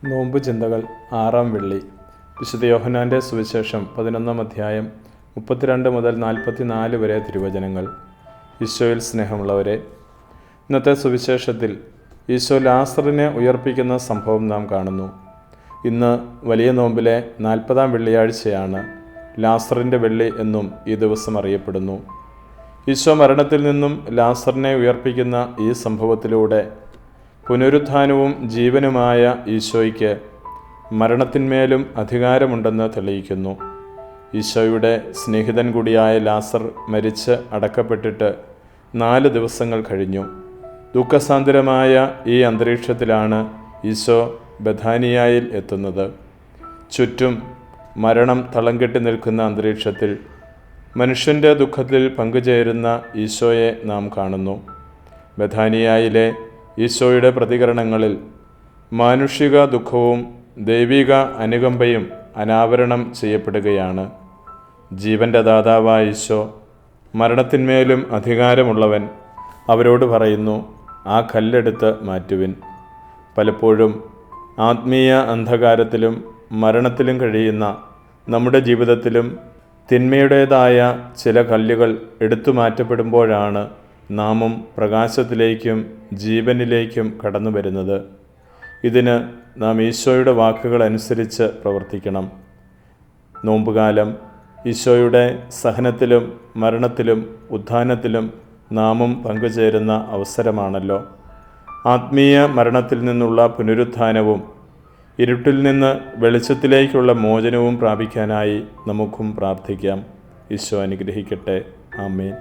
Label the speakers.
Speaker 1: നോമ്പ് ചിന്തകൾ 6-ാം വെള്ളി. വിശുദ്ധ യോഹന്നാൻ്റെ സുവിശേഷം 11-ാം അധ്യായം 32 മുതൽ 44 വരെ തിരുവചനങ്ങൾ. ഈശോയിൽ സ്നേഹമുള്ളവരെ, ഇന്നത്തെ സുവിശേഷത്തിൽ ഈശോ ലാസറിനെ ഉയർപ്പിക്കുന്ന സംഭവം നാം കാണുന്നു. ഇന്ന് വലിയ നോമ്പിലെ 40-ാം വെള്ളിയാഴ്ചയാണ്. ലാസറിൻ്റെ വെള്ളി എന്നും ഈ ദിവസം അറിയപ്പെടുന്നു. ഈശോ മരണത്തിൽ നിന്നും ലാസറിനെ ഉയർപ്പിക്കുന്ന ഈ സംഭവത്തിലൂടെ പുനരുത്ഥാനവും ജീവനുമായ ഈശോയ്ക്ക് മരണത്തിന്മേലും അധികാരമുണ്ടെന്ന് തെളിയിക്കുന്നു. ഈശോയുടെ സ്നേഹിതൻ കൂടിയായ ലാസർ മരിച്ച് അടക്കപ്പെട്ടിട്ട് 4 ദിവസങ്ങൾ കഴിഞ്ഞു. ദുഃഖസാന്ദ്രമായ ഈ അന്തരീക്ഷത്തിലാണ് ഈശോ ബഥാനിയായിൽ എത്തുന്നത്. ചുറ്റും മരണം തളം കെട്ടി നിൽക്കുന്ന അന്തരീക്ഷത്തിൽ മനുഷ്യൻ്റെ ദുഃഖത്തിൽ പങ്കുചേരുന്ന ഈശോയെ നാം കാണുന്നു. ബഥാനിയായിലെ ഈശോയുടെ പ്രതികരണങ്ങളിൽ മാനുഷിക ദുഃഖവും ദൈവിക അനുകമ്പയും അനാവരണം ചെയ്യപ്പെടുകയാണ്. ജീവൻ്റെ ദാതാവായ ഈശോ, മരണത്തിന്മേലും അധികാരമുള്ളവൻ, അവരോട് പറയുന്നു, ആ കല്ലെടുത്ത് മാറ്റുവിൻ. പലപ്പോഴും ആത്മീയ അന്ധകാരത്തിലും മരണത്തിലും കഴിയുന്ന നമ്മുടെ ജീവിതത്തിലും തിന്മയുടേതായ ചില കല്ലുകൾ എടുത്തു മാറ്റപ്പെടുമ്പോഴാണ് നാമും പ്രകാശത്തിലേക്കും ജീവനിലേക്കും കടന്നു വരുന്നത്. ഇതിന് നാം ഈശോയുടെ വാക്കുകൾ അനുസരിച്ച് പ്രവർത്തിക്കണം. നോമ്പുകാലം ഈശോയുടെ സഹനത്തിലും മരണത്തിലും ഉത്ഥാനത്തിലും നാമും പങ്കുചേരുന്ന അവസരമാണല്ലോ. ആത്മീയ മരണത്തിൽ നിന്നുള്ള പുനരുത്ഥാനവും ഇരുട്ടിൽ നിന്ന് വെളിച്ചത്തിലേക്കുള്ള മോചനവും പ്രാപിക്കാനായി നമുക്കും പ്രാർത്ഥിക്കാം. ഈശോ അനുഗ്രഹിക്കട്ടെ. ആമേൻ.